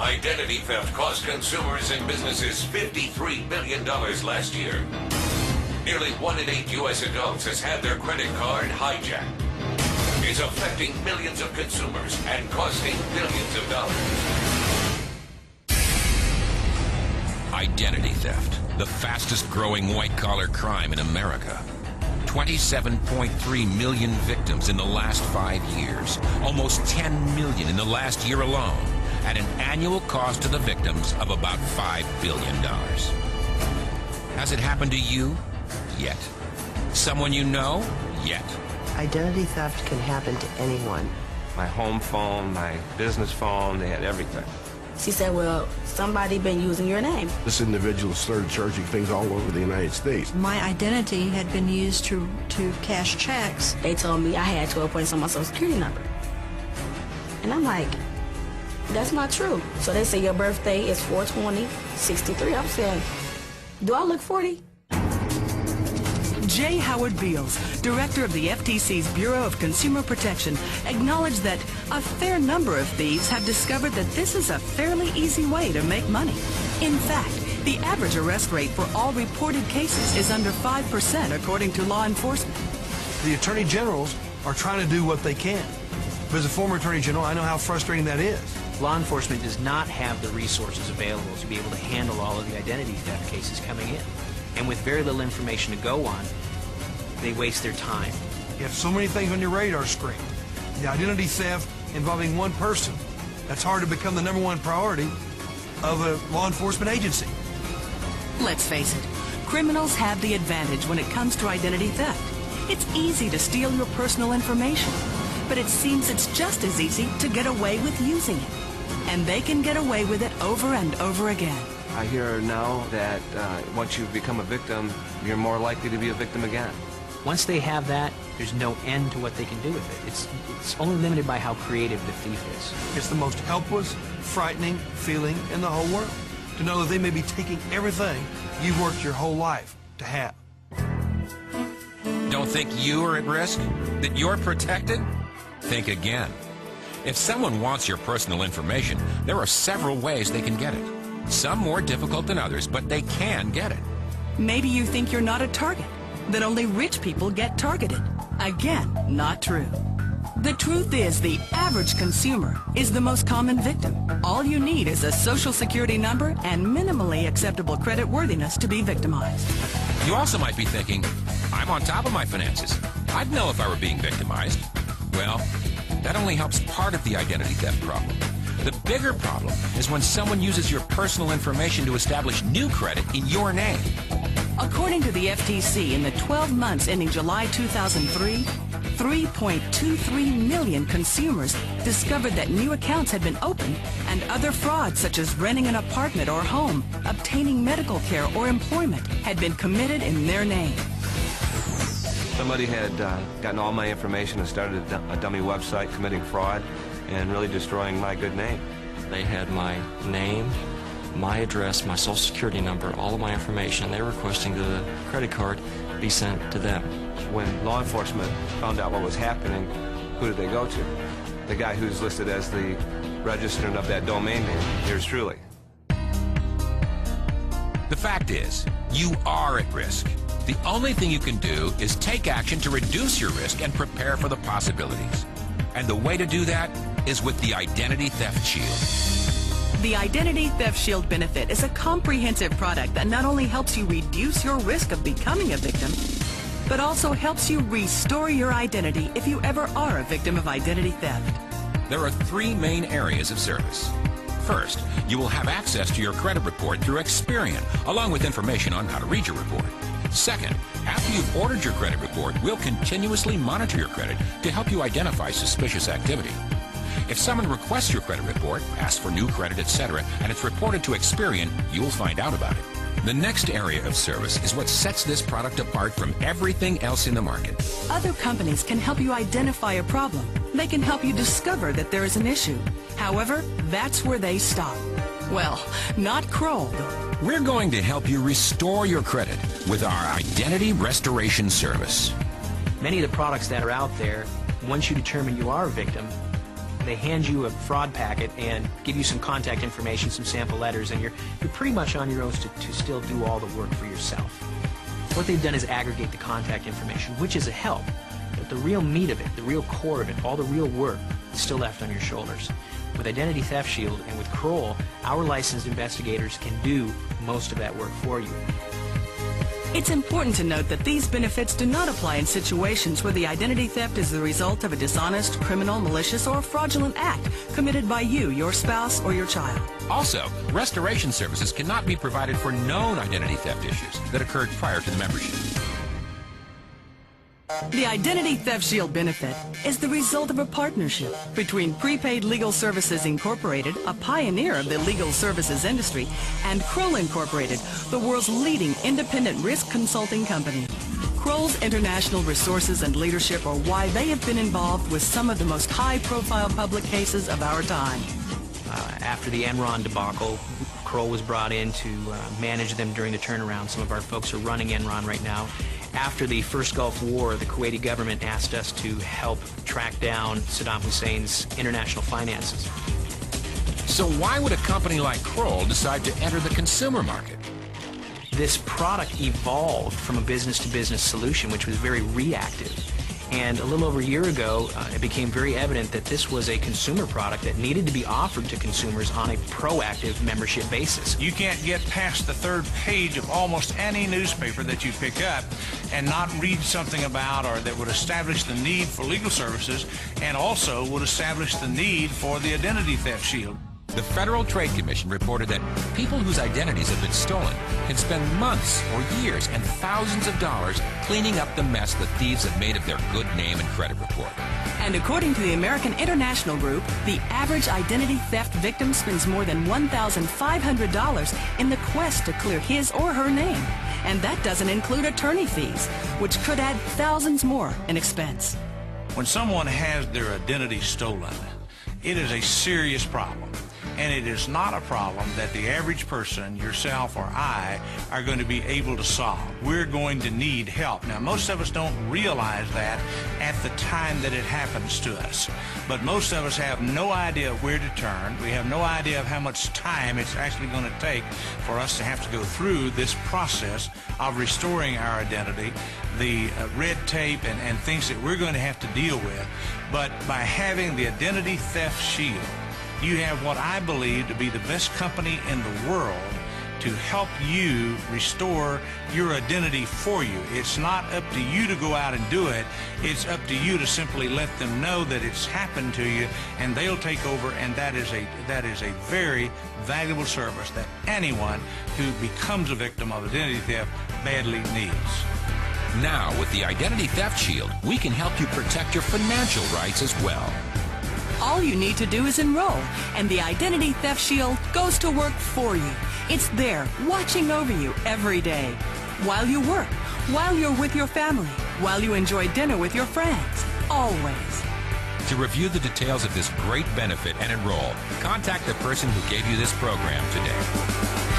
Identity theft cost consumers and businesses $53 billion last year. Nearly 1 in 8 U.S. adults has had their credit card hijacked. It's affecting millions of consumers and costing billions of dollars. Identity theft, the fastest growing white-collar crime in America. 27.3 million victims in the last 5 years, almost 10 million in the last year alone, at an annual cost to the victims of about $5 billion. Has it happened to you? Yet. Someone you know? Yet. Identity theft can happen to anyone. My home phone, my business phone, they had everything. She said, well, somebody been using your name. This individual started charging things all over the United States. My identity had been used to cash checks. They told me I had 12 points on my social security number. And I'm like, that's not true. So they say your birthday is 4/20/63. I'm saying, do I look 40? J. Howard Beals, director of the FTC's Bureau of Consumer Protection, acknowledged that a fair number of thieves have discovered that this is a fairly easy way to make money. In fact, the average arrest rate for all reported cases is under 5%, according to law enforcement. The attorney generals are trying to do what they can. But as a former attorney general, I know how frustrating that is. Law enforcement does not have the resources available to be able to handle all of the identity theft cases coming in. And with very little information to go on, they waste their time. You have so many things on your radar screen. The identity theft involving one person, that's hard to become the #1 priority of a law enforcement agency. Let's face it, criminals have the advantage when it comes to identity theft. It's easy to steal your personal information, but it seems it's just as easy to get away with using it. And they can get away with it over and over again. I hear now that once you become a victim, you're more likely to be a victim again. Once they have that, there's no end to what they can do with it. It's only limited by how creative the thief is. It's the most helpless, frightening feeling in the whole world, to know that they may be taking everything you've worked your whole life to have. Don't think you are at risk? That you're protected? Think again. If someone wants your personal information, there are several ways they can get it. Some more difficult than others, but they can get it. Maybe you think you're not a target, that only rich people get targeted. Again, not true. The truth is, the average consumer is the most common victim. All you need is a social security number and minimally acceptable credit worthiness to be victimized. You also might be thinking, I'm on top of my finances. I'd know if I were being victimized. Well, that only helps part of the identity theft problem. The bigger problem is when someone uses your personal information to establish new credit in your name. According to the FTC, in the 12 months ending July 2003, 3.23 million consumers discovered that new accounts had been opened, and other frauds such as renting an apartment or home, obtaining medical care or employment had been committed in their name. Somebody had gotten all my information and started a dummy website committing fraud and really destroying my good name. They had my name, my address, my social security number, all of my information. They were requesting the credit card be sent to them. When law enforcement found out what was happening, who did they go to? The guy who's listed as the registrant of that domain name, yours truly. The fact is, you are at risk. The only thing you can do is take action to reduce your risk and prepare for the possibilities. And the way to do that is with the Identity Theft Shield. The Identity Theft Shield benefit is a comprehensive product that not only helps you reduce your risk of becoming a victim, but also helps you restore your identity if you ever are a victim of identity theft. There are 3 main areas of service. First, you will have access to your credit report through Experian, along with information on how to read your report. Second, after you've ordered your credit report, we'll continuously monitor your credit to help you identify suspicious activity. If someone requests your credit report, asks for new credit, etc., and it's reported to Experian, you'll find out about it. The next area of service is what sets this product apart from everything else in the market. Other companies can help you identify a problem. They can help you discover that there is an issue. However, that's where they stop. Well, not Kroll, though. We're going to help you restore your credit with our Identity Restoration Service. Many of the products that are out there, once you determine you are a victim, They hand you a fraud packet and give you some contact information, some sample letters, and you're pretty much on your own to still do all the work for yourself. What they've done is aggregate the contact information, which is a help. But the real meat of it, the real core of it, all the real work is still left on your shoulders. With Identity Theft Shield and with Kroll, our licensed investigators can do most of that work for you. It's important to note that these benefits do not apply in situations where the identity theft is the result of a dishonest, criminal, malicious, or fraudulent act committed by you, your spouse, or your child. Also, restoration services cannot be provided for known identity theft issues that occurred prior to the membership. The Identity Theft Shield benefit is the result of a partnership between Prepaid Legal Services Incorporated, a pioneer of the legal services industry, and Kroll Incorporated, the world's leading independent risk consulting company. Kroll's international resources and leadership are why they have been involved with some of the most high-profile public cases of our time. After the Enron debacle, Kroll was brought in to manage them during the turnaround. Some of our folks are running Enron right now. After the first Gulf War, the Kuwaiti government asked us to help track down Saddam Hussein's international finances. So why would a company like Kroll decide to enter the consumer market? This product evolved from a business-to-business solution, which was very reactive. And a little over a year ago, it became very evident that this was a consumer product that needed to be offered to consumers on a proactive membership basis. You can't get past the third page of almost any newspaper that you pick up and not read something about or that would establish the need for legal services and also would establish the need for the Identity Theft Shield. The Federal Trade Commission reported that people whose identities have been stolen can spend months or years and thousands of dollars cleaning up the mess the thieves have made of their good name and credit report. And according to the American International Group, the average identity theft victim spends more than $1,500 in the quest to clear his or her name. And that doesn't include attorney fees, which could add thousands more in expense. When someone has their identity stolen, it is a serious problem. And it is not a problem that the average person, yourself or I, are going to be able to solve. We're going to need help. Now, most of us don't realize that at the time that it happens to us. But most of us have no idea where to turn. We have no idea of how much time it's actually going to take for us to have to go through this process of restoring our identity, the red tape and things that we're going to have to deal with. But by having the Identity Theft Shield, you have what I believe to be the best company in the world to help you restore your identity for you. It's not up to you to go out and do it. It's up to you to simply let them know that it's happened to you, and they'll take over, and that is a very valuable service that anyone who becomes a victim of identity theft badly needs. Now, with the Identity Theft Shield, we can help you protect your financial rights as well. All you need to do is enroll, and the Identity Theft Shield goes to work for you. It's there, watching over you every day. While you work, while you're with your family, while you enjoy dinner with your friends. Always. To review the details of this great benefit and enroll, contact the person who gave you this program today.